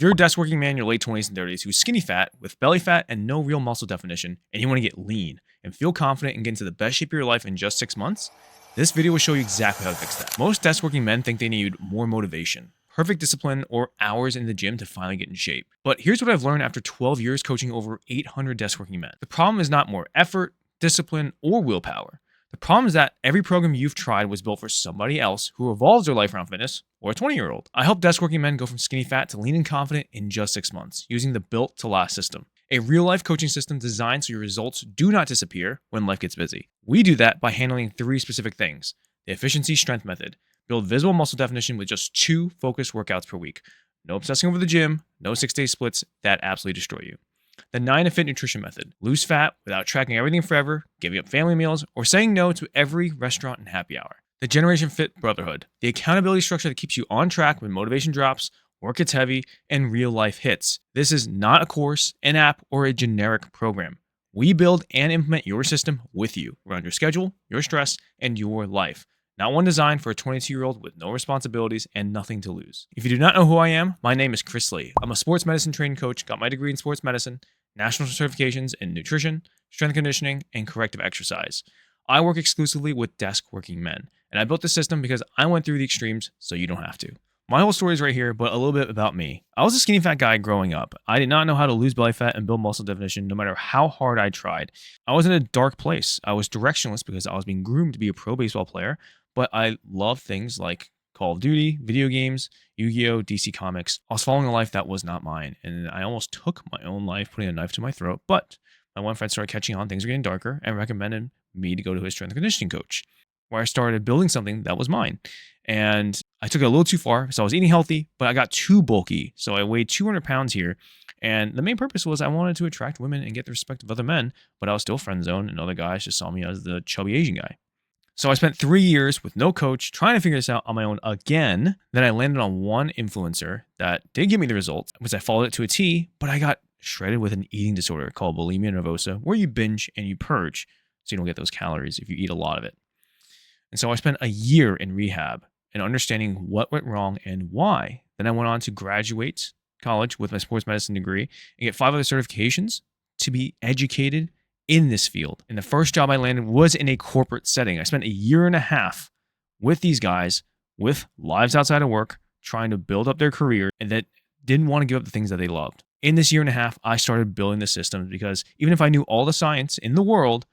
If you're a desk working man in your late 20s and 30s who's skinny fat, with belly fat and no real muscle definition, and you want to get lean and feel confident and get into the best shape of your life in just 6 months, this video will show you exactly how to fix that. Most desk working men think they need more motivation, perfect discipline, or hours in the gym to finally get in shape. But here's what I've learned after 12 years coaching over 800 desk working men. The problem is not more effort, discipline, or willpower. The problem is that every program you've tried was built for somebody else who revolves their life around fitness, or a 20-year-old. I help desk working men go from skinny fat to lean and confident in just 6 months using the Built to Last system, a real-life coaching system designed so your results do not disappear when life gets busy. We do that by handling 3 specific things: the efficiency strength method, build visible muscle definition with just 2 focused workouts per week, no obsessing over the gym, no 6-day splits that absolutely destroy you. The 9 to Fit nutrition method, lose fat without tracking everything forever, giving up family meals, or saying no to every restaurant and happy hour. The Generation Fit brotherhood, the accountability structure that keeps you on track when motivation drops, work gets heavy, and real life hits. This is not a course, an app, or a generic program. We build and implement your system with you around your schedule, your stress, and your life. Not one designed for a 22-year-old with no responsibilities and nothing to lose. If you do not know who I am, my name is Chris Lee. I'm a sports medicine training coach, got my degree in sports medicine, national certifications in nutrition, strength conditioning, and corrective exercise. I work exclusively with desk working men, and I built this system because I went through the extremes so you don't have to. My whole story is right here, but a little bit about me. I was a skinny fat guy growing up. I did not know how to lose belly fat and build muscle definition no matter how hard I tried. I was in a dark place. I was directionless because I was being groomed to be a pro baseball player, but I loved things like Call of Duty, video games, Yu-Gi-Oh!, DC Comics. I was following a life that was not mine, and I almost took my own life putting a knife to my throat, but my one friend started catching on, things were getting darker, and recommended me to go to his strength and conditioning coach, where I started building something that was mine. And I took it a little too far, so I was eating healthy, but I got too bulky, so I weighed 200 pounds here, and the main purpose was I wanted to attract women and get the respect of other men, but I was still friend zoned, and other guys just saw me as the chubby Asian guy. So I spent 3 years with no coach trying to figure this out on my own again. Then I landed on one influencer that did give me the results, because I followed it to a T, but I got shredded with an eating disorder called bulimia nervosa, where you binge and you purge so you don't get those calories if you eat a lot of it. And so I spent a year in rehab and understanding what went wrong and why. Then I went on to graduate college with my sports medicine degree and get 5 other certifications to be educated in this field. And the first job I landed was in a corporate setting. I spent a year and a half with these guys with lives outside of work, trying to build up their career and that didn't want to give up the things that they loved. In this year and a half, I started building the systems because even if I knew all the science in the world,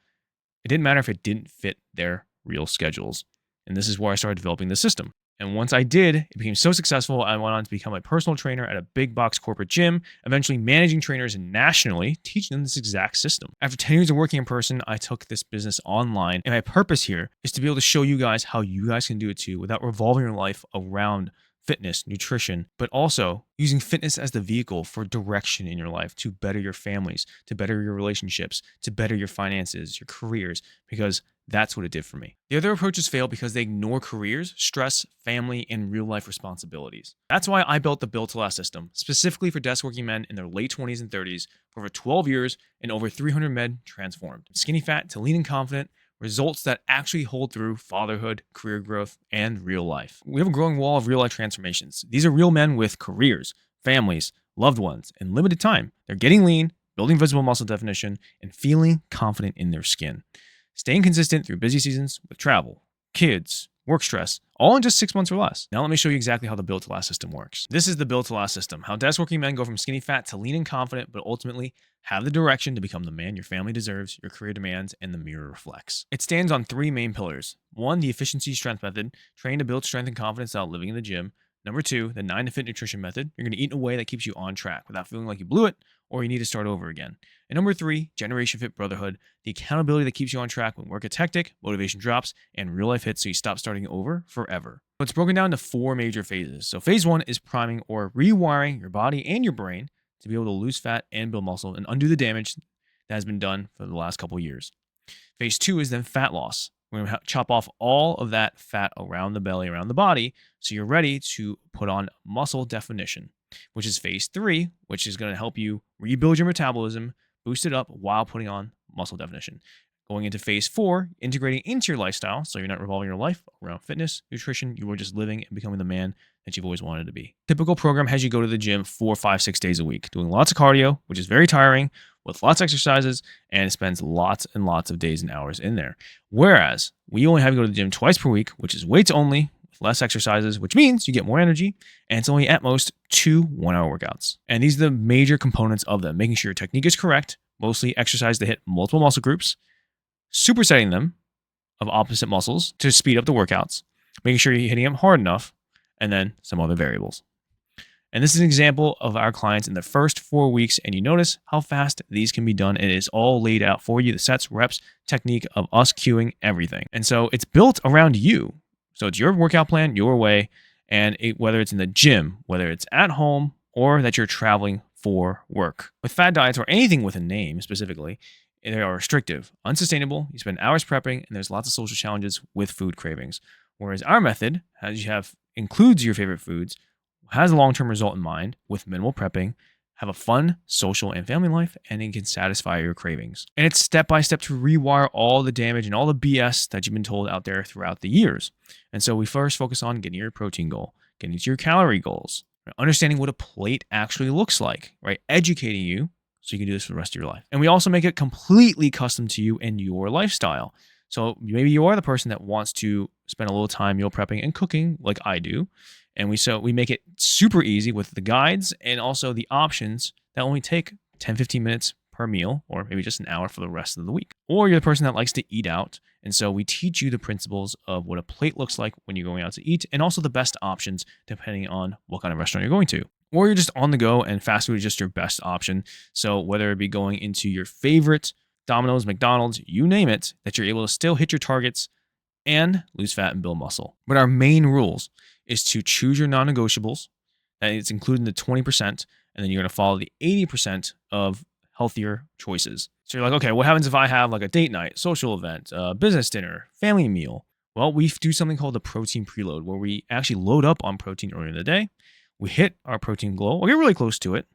it didn't matter if it didn't fit their real schedules. And this is where I started developing the system. And once I did, it became so successful, I went on to become a personal trainer at a big box corporate gym, eventually managing trainers nationally, teaching them this exact system. After 10 years of working in person, I took this business online. And my purpose here is to be able to show you guys how you guys can do it too without revolving your life around fitness, nutrition, but also using fitness as the vehicle for direction in your life to better your families, to better your relationships, to better your finances, your careers, because that's what it did for me. The other approaches fail because they ignore careers, stress, family, and real life responsibilities. That's why I built the Built to Last system, specifically for desk working men in their late 20s and 30s for over 12 years and over 300 men transformed. From skinny fat to lean and confident, results that actually hold through fatherhood, career growth, and real life. We have a growing wall of real life transformations. These are real men with careers, families, loved ones, and limited time. They're getting lean, building visible muscle definition, and feeling confident in their skin. Staying consistent through busy seasons with travel, kids, work stress, all in just 6 months or less. Now let me show you exactly how the Built to Last system works. This is the Built to Last system, how desk working men go from skinny fat to lean and confident, but ultimately have the direction to become the man your family deserves, your career demands, and the mirror reflects. It stands on 3 main pillars. 1, the efficiency strength method, train to build strength and confidence without living in the gym. Number 2, the 9 to Fit nutrition method. You're going to eat in a way that keeps you on track without feeling like you blew it or you need to start over again. And number 3, Generation Fit brotherhood, the accountability that keeps you on track when work gets hectic, motivation drops, and real life hits so you stop starting over forever. So it's broken down into 4 major phases. So phase 1 is priming or rewiring your body and your brain to be able to lose fat and build muscle and undo the damage that has been done for the last couple of years. Phase 2 is then fat loss. We're going to chop off all of that fat around the belly, around the body, so you're ready to put on muscle definition, which is phase 3, which is going to help you rebuild your metabolism, boost it up while putting on muscle definition. Going into phase 4, integrating into your lifestyle, so you're not revolving your life around fitness, nutrition, you are just living and becoming the man that you've always wanted to be. Typical program has you go to the gym 4, 5, 6 days a week, doing lots of cardio, which is very tiring, with lots of exercises, and it spends lots and lots of days and hours in there. Whereas we only have you go to the gym twice per week, which is weights only, with less exercises, which means you get more energy, and it's only at most 2 1-hour workouts. And these are the major components of them, making sure your technique is correct, mostly exercise to hit multiple muscle groups, supersetting them of opposite muscles to speed up the workouts, making sure you're hitting them hard enough, and then some other variables. And this is an example of our clients in the first 4 weeks, and you notice how fast these can be done. It is all laid out for you, the sets, reps, technique of us cueing everything. And so it's built around you. So it's your workout plan, your way, and whether it's in the gym, whether it's at home, or that you're traveling for work. With fad diets or anything with a name specifically, they are restrictive, unsustainable, you spend hours prepping, and there's lots of social challenges with food cravings. Whereas our method, as you have, includes your favorite foods, has a long-term result in mind with minimal prepping, have a fun social and family life, and it can satisfy your cravings. And it's step-by-step to rewire all the damage and all the BS that you've been told out there throughout the years. And so we first focus on getting your protein goal, getting to your calorie goals, understanding what a plate actually looks like, right? Educating you so you can do this for the rest of your life. And we also make it completely custom to you and your lifestyle. So maybe you are the person that wants to spend a little time meal prepping and cooking like I do. And we make it super easy with the guides and also the options that only take 10, 15 minutes per meal, or maybe just an hour for the rest of the week. Or you're the person that likes to eat out. And so we teach you the principles of what a plate looks like when you're going out to eat, and also the best options depending on what kind of restaurant you're going to. Or you're just on the go and fast food is just your best option. So whether it be going into your favorite Domino's, McDonald's, you name it, that you're able to still hit your targets and lose fat and build muscle. But our main rules is to choose your non-negotiables, and it's including the 20%, and then you're going to follow the 80% of healthier choices. So you're like, okay, what happens if I have like a date night, social event, business dinner, family meal? Well, we do something called the protein preload, where we actually load up on protein earlier in the day. We hit our protein goal, we'll get really close to it.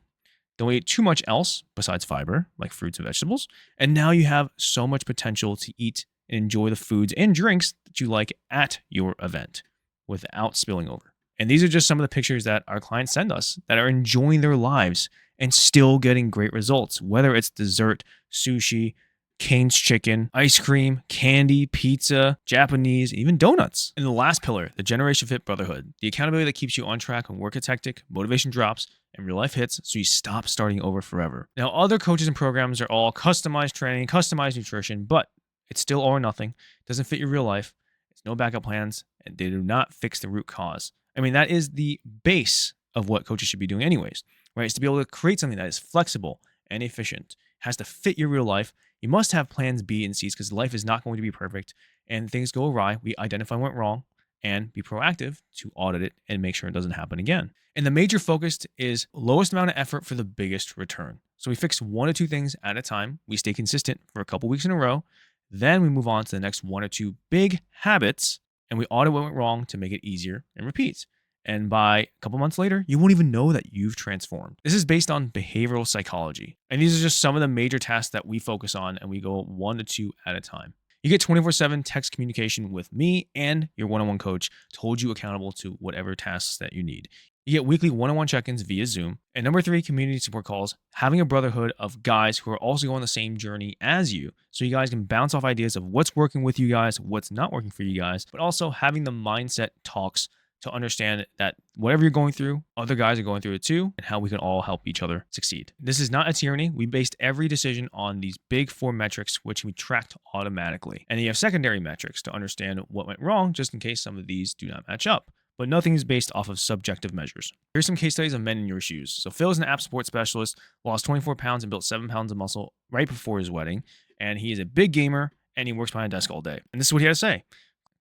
Don't eat too much else besides fiber, like fruits and vegetables. And now you have so much potential to eat and enjoy the foods and drinks that you like at your event without spilling over. And these are just some of the pictures that our clients send us that are enjoying their lives and still getting great results, whether it's dessert, sushi, Cane's chicken, ice cream, candy, pizza, Japanese, even donuts. And the last pillar, the Generation Fit Brotherhood, the accountability that keeps you on track when work gets hectic, motivation drops, and real life hits, so you stop starting over forever. Now, other coaches and programs are all customized training, customized nutrition, but it's still all or nothing. It doesn't fit your real life. It's no backup plans, and they do not fix the root cause. I mean, that is the base of what coaches should be doing anyways, right? It's to be able to create something that is flexible and efficient, has to fit your real life. You must have plans B and C's because life is not going to be perfect and things go awry. We identify what went wrong and be proactive to audit it and make sure it doesn't happen again. And the major focus is lowest amount of effort for the biggest return. So we fix 1 or 2 things at a time. We stay consistent for a couple weeks in a row. Then we move on to the next 1 or 2 big habits and we audit what went wrong to make it easier and repeat. And by a couple months later, you won't even know that you've transformed. This is based on behavioral psychology. And these are just some of the major tasks that we focus on, and we go 1 to 2 at a time. You get 24/7 text communication with me and your one-on-one coach to hold you accountable to whatever tasks that you need. You get weekly one-on-one check-ins via Zoom. And number 3, community support calls, having a brotherhood of guys who are also going the same journey as you. So you guys can bounce off ideas of what's working with you guys, what's not working for you guys, but also having the mindset talks to understand that whatever you're going through, other guys are going through it too, and how we can all help each other succeed. This is not a tyranny. We based every decision on these big 4 metrics, which we tracked automatically. And you have secondary metrics to understand what went wrong, just in case some of these do not match up. But nothing is based off of subjective measures. Here's some case studies of men in your shoes. So Phil is an app support specialist, lost 24 pounds and built 7 pounds of muscle right before his wedding. And he is a big gamer and he works behind a desk all day. And this is what he had to say.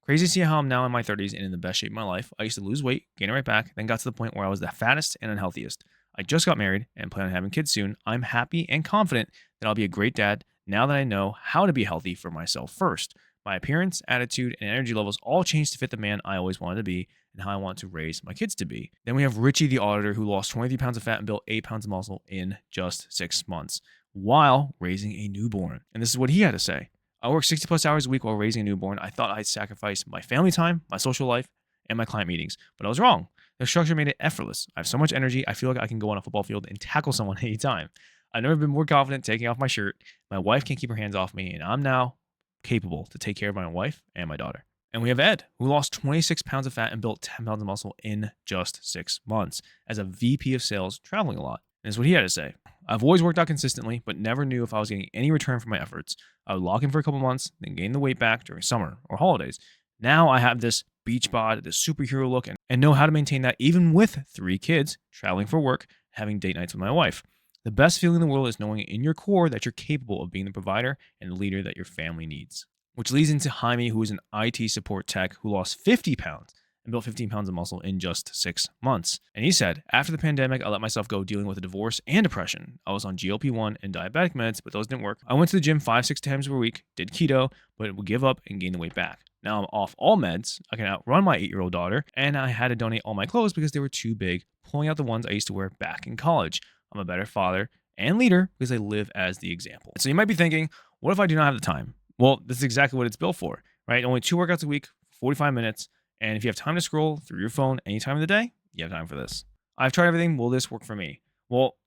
Crazy to see how I'm now in my 30s and in the best shape of my life. I used to lose weight, gain it right back, then got to the point where I was the fattest and unhealthiest. I just got married and plan on having kids soon. I'm happy and confident that I'll be a great dad now that I know how to be healthy for myself first. My appearance, attitude, and energy levels all changed to fit the man I always wanted to be and how I want to raise my kids to be. Then we have Richie the auditor who lost 23 pounds of fat and built 8 pounds of muscle in just 6 months while raising a newborn. And this is what he had to say. I worked 60 plus hours a week while raising a newborn. I thought I'd sacrifice my family time, my social life, and my client meetings, but I was wrong. The structure made it effortless. I have so much energy, I feel like I can go on a football field and tackle someone anytime. I've never been more confident taking off my shirt. My wife can't keep her hands off me, and I'm now capable to take care of my wife and my daughter. And we have Ed, who lost 26 pounds of fat and built 10 pounds of muscle in just 6 months as a VP of sales, traveling a lot. And this is what he had to say. I've always worked out consistently, but never knew if I was getting any return for my efforts. I would lock in for a couple months, then gain the weight back during summer or holidays. Now I have this beach bod, this superhero look, and know how to maintain that even with 3 kids, traveling for work, having date nights with my wife. The best feeling in the world is knowing in your core that you're capable of being the provider and the leader that your family needs. Which leads into Jaime, who is an IT support tech who lost 50 pounds and built 15 pounds of muscle in just 6 months. And he said, after the pandemic, I let myself go dealing with a divorce and depression. I was on GLP-1 and diabetic meds, but those didn't work. I went to the gym 5-6 times per week, did keto, but would give up and gain the weight back. Now I'm off all meds. I can outrun my 8-year-old daughter, and I had to donate all my clothes because they were too big, pulling out the ones I used to wear back in college. I'm a better father and leader because I live as the example. So you might be thinking, what if I do not have the time? Well, this is exactly what it's built for, right? Only 2 workouts a week, 45 minutes. And if you have time to scroll through your phone any time of the day, you have time for this. I've tried everything. Will this work for me? Well,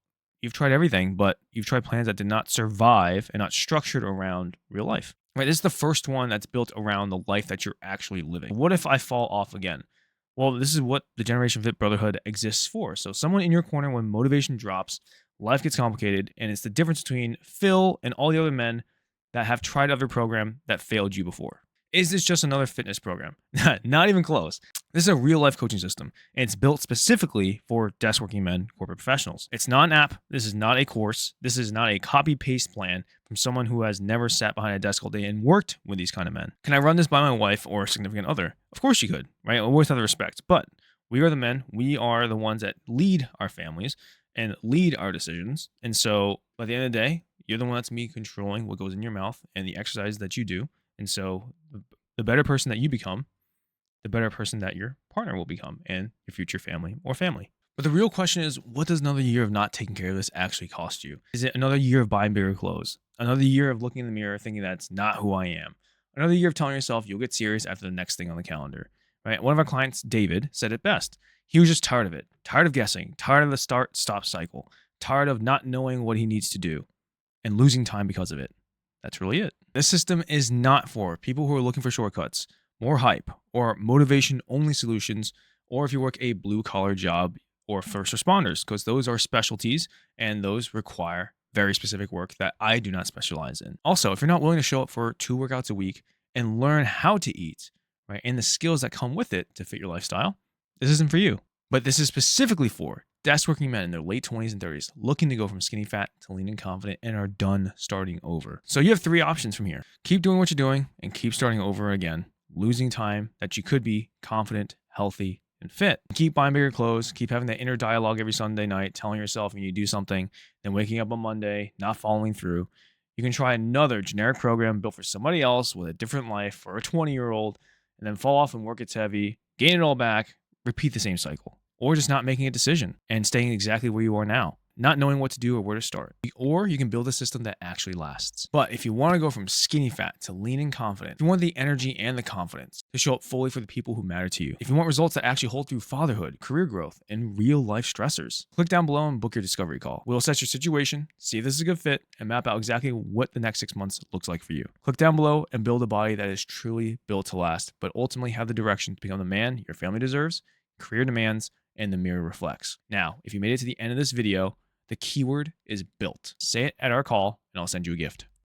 you've tried everything, but you've tried plans that did not survive and not structured around real life, right? This is the first one that's built around the life that you're actually living. What if I fall off again? Well, this is what the Generation Fit Brotherhood exists for. So someone in your corner when motivation drops, life gets complicated, and it's the difference between Phil and all the other men that have tried other program that failed you before. Is this just another fitness program? Not even close. This is a real life coaching system, and it's built specifically for desk working men, corporate professionals. It's not an app. This is not a course. This is not a copy paste plan from someone who has never sat behind a desk all day and worked with these kind of men. Can I run this by my wife or significant other? Of course you could, right? With other respect. But we are the men. We are the ones that lead our families and lead our decisions. And so by the end of the day, you're the one that's me controlling what goes in your mouth and the exercise that you do. And so the better person that you become, the better person that your partner will become and your future family or family. But the real question is, what does another year of not taking care of this actually cost you? Is it another year of buying bigger clothes? Another year of looking in the mirror thinking that's not who I am? Another year of telling yourself you'll get serious after the next thing on the calendar, right? One of our clients, David, said it best. He was just tired of it, tired of guessing, tired of the start-stop cycle, tired of not knowing what he needs to do and losing time because of it. That's really it. This system is not for people who are looking for shortcuts, more hype, or motivation-only solutions, or if you work a blue-collar job or first responders, because those are specialties and those require very specific work that I do not specialize in. Also, if you're not willing to show up for 2 workouts a week and learn how to eat, right, and the skills that come with it to fit your lifestyle, this isn't for you. But this is specifically for desk working men in their late 20s and 30s looking to go from skinny fat to lean and confident and are done starting over. So you have 3 options from here. Keep doing what you're doing and keep starting over again, losing time that you could be confident, healthy, and fit. Keep buying bigger clothes, keep having that inner dialogue every Sunday night, telling yourself you need to do something, then waking up on Monday, not following through. You can try another generic program built for somebody else with a different life for a 20-year-old, and then fall off and work it's heavy, gain it all back, repeat the same cycle. Or just not making a decision and staying exactly where you are now, not knowing what to do or where to start. Or you can build a system that actually lasts. But if you want to go from skinny fat to lean and confident, if you want the energy and the confidence to show up fully for the people who matter to you, if you want results that actually hold through fatherhood, career growth, and real life stressors, click down below and book your discovery call. We'll assess your situation, see if this is a good fit, and map out exactly what the next 6 months looks like for you. Click down below and build a body that is truly built to last, but ultimately have the direction to become the man your family deserves, career demands, and the mirror reflects. Now, if you made it to the end of this video, the keyword is built. Say it at our call, and I'll send you a gift.